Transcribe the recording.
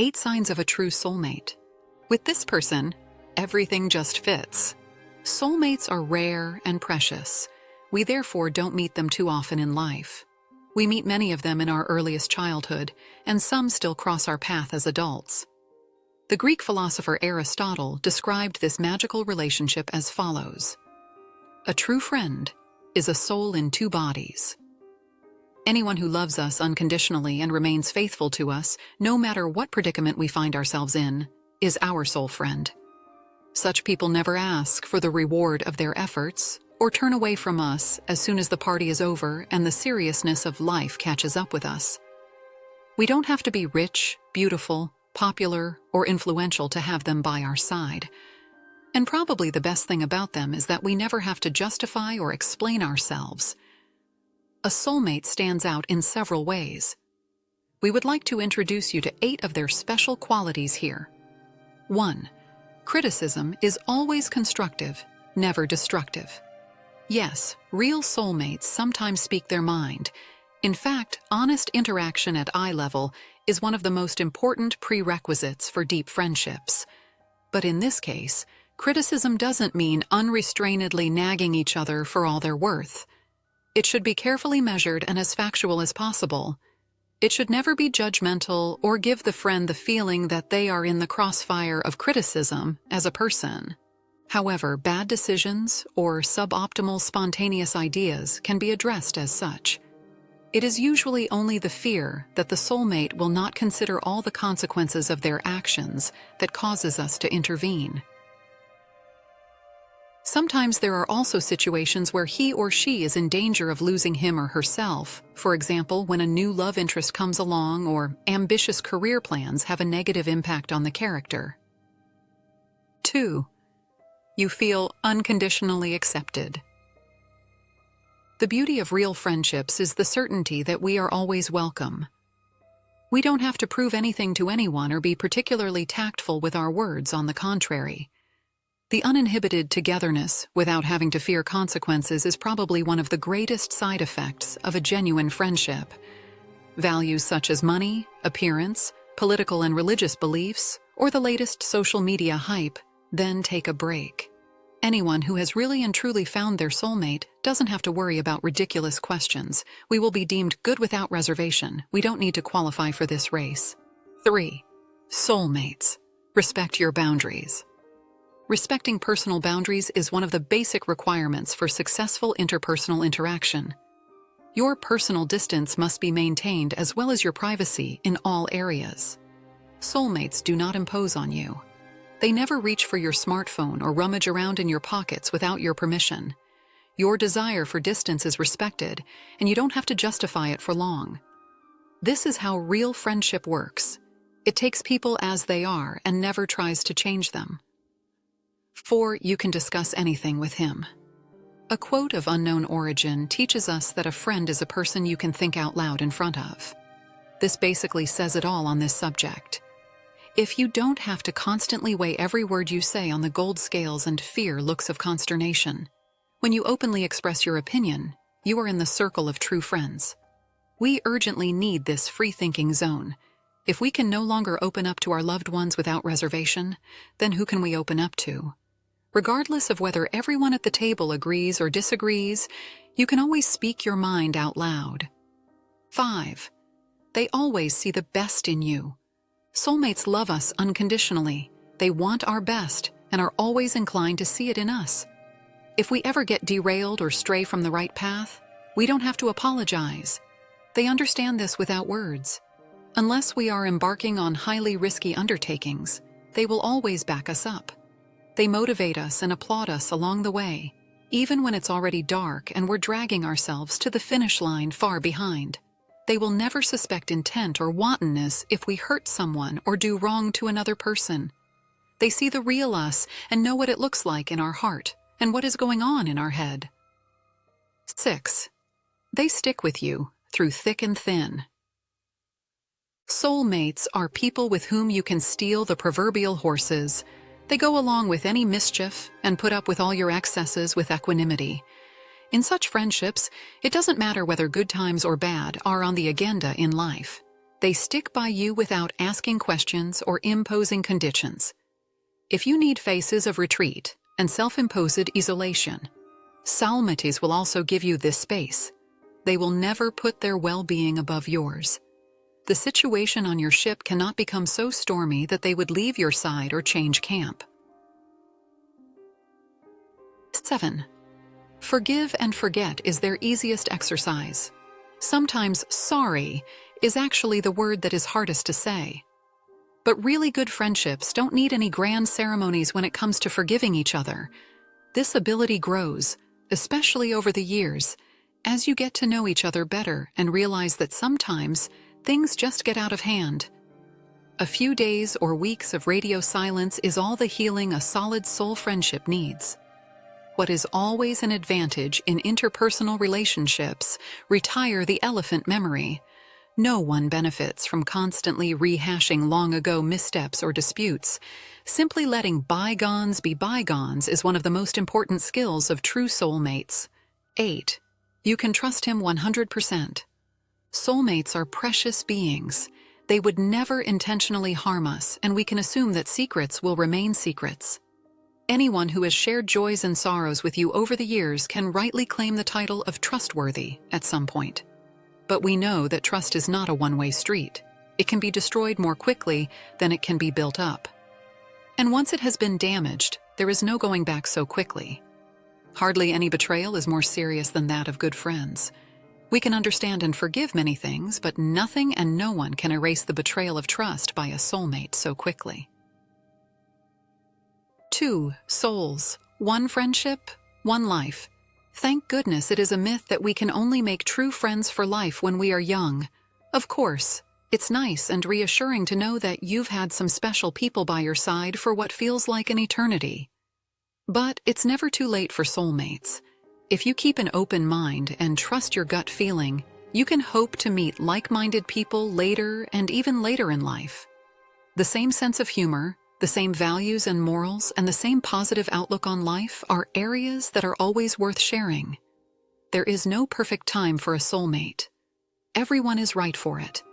8 Signs of a True Soulmate. With this person, everything just fits. Soulmates are rare and precious. We therefore don't meet them too often in life. We meet many of them in our earliest childhood, and some still cross our path as adults. The Greek philosopher Aristotle described this magical relationship as follows: a true friend is a soul in 2 bodies. Anyone who loves us unconditionally and remains faithful to us, no matter what predicament we find ourselves in, is our soul friend. Such people never ask for the reward of their efforts or turn away from us as soon as the party is over and the seriousness of life catches up with us. We don't have to be rich, beautiful, popular, or influential to have them by our side. And probably the best thing about them is that we never have to justify or explain ourselves. A soulmate stands out in several ways. We would like to introduce you to 8 of their special qualities here. 1. Criticism is always constructive, never destructive. Yes, real soulmates sometimes speak their mind. In fact, honest interaction at eye level is one of the most important prerequisites for deep friendships. But in this case, criticism doesn't mean unrestrainedly nagging each other for all they're worth. It should be carefully measured and as factual as possible. It should never be judgmental or give the friend the feeling that they are in the crossfire of criticism as a person. However, bad decisions or suboptimal spontaneous ideas can be addressed as such. It is usually only the fear that the soulmate will not consider all the consequences of their actions that causes us to intervene. Sometimes there are also situations where he or she is in danger of losing him or herself. For example, when a new love interest comes along or ambitious career plans have a negative impact on the character. 2. You feel unconditionally accepted. The beauty of real friendships is the certainty that we are always welcome. We don't have to prove anything to anyone or be particularly tactful with our words, on the contrary. The uninhibited togetherness, without having to fear consequences, is probably one of the greatest side effects of a genuine friendship. Values such as money, appearance, political and religious beliefs, or the latest social media hype then take a break. Anyone who has really and truly found their soulmate doesn't have to worry about ridiculous questions. We will be deemed good without reservation. We don't need to qualify for this race. 3. Soulmates. Respect your boundaries. Respecting personal boundaries is one of the basic requirements for successful interpersonal interaction. Your personal distance must be maintained as well as your privacy in all areas. Soulmates do not impose on you. They never reach for your smartphone or rummage around in your pockets without your permission. Your desire for distance is respected, and you don't have to justify it for long. This is how real friendship works. It takes people as they are and never tries to change them. 4. You can discuss anything with him. A quote of unknown origin teaches us that a friend is a person you can think out loud in front of. This basically says it all on this subject. If you don't have to constantly weigh every word you say on the gold scales and fear looks of consternation, when you openly express your opinion, you are in the circle of true friends. We urgently need this free-thinking zone. If we can no longer open up to our loved ones without reservation, then who can we open up to? Regardless of whether everyone at the table agrees or disagrees, you can always speak your mind out loud. 5. They always see the best in you. Soulmates love us unconditionally. They want our best and are always inclined to see it in us. If we ever get derailed or stray from the right path, we don't have to apologize. They understand this without words. Unless we are embarking on highly risky undertakings, they will always back us up. They motivate us and applaud us along the way, even when it's already dark and we're dragging ourselves to the finish line far behind. They will never suspect intent or wantonness if we hurt someone or do wrong to another person. They see the real us and know what it looks like in our heart and what is going on in our head. 6. They stick with you through thick and thin. Soulmates are people with whom you can steal the proverbial horses. They go along with any mischief and put up with all your excesses with equanimity. In such friendships, it doesn't matter whether good times or bad are on the agenda in life. They stick by you without asking questions or imposing conditions. If you need phases of retreat and self-imposed isolation, Soulmates will also give you this space. They will never put their well-being above yours. The situation on your ship cannot become so stormy that they would leave your side or change camp. 7. Forgive and forget is their easiest exercise. Sometimes sorry is actually the word that is hardest to say. But really good friendships don't need any grand ceremonies when it comes to forgiving each other. This ability grows, especially over the years, as you get to know each other better and realize that sometimes things just get out of hand. A few days or weeks of radio silence is all the healing a solid soul friendship needs. What is always an advantage in interpersonal relationships, retire the elephant memory. No one benefits from constantly rehashing long-ago missteps or disputes. Simply letting bygones be bygones is one of the most important skills of true soulmates. 8. You can trust him 100%. Soulmates are precious beings. They would never intentionally harm us, and we can assume that secrets will remain secrets. Anyone who has shared joys and sorrows with you over the years can rightly claim the title of trustworthy at some point. But we know that trust is not a one-way street. It can be destroyed more quickly than it can be built up. And once it has been damaged, there is no going back so quickly. Hardly any betrayal is more serious than that of good friends. We can understand and forgive many things, but nothing and no one can erase the betrayal of trust by a soulmate so quickly. 2. Souls. One friendship, one life. Thank goodness it is a myth that we can only make true friends for life when we are young. Of course, it's nice and reassuring to know that you've had some special people by your side for what feels like an eternity. But it's never too late for soulmates. If you keep an open mind and trust your gut feeling, you can hope to meet like-minded people later and even later in life. The same sense of humor, the same values and morals, and the same positive outlook on life are areas that are always worth sharing. There is no perfect time for a soulmate. Everyone is right for it.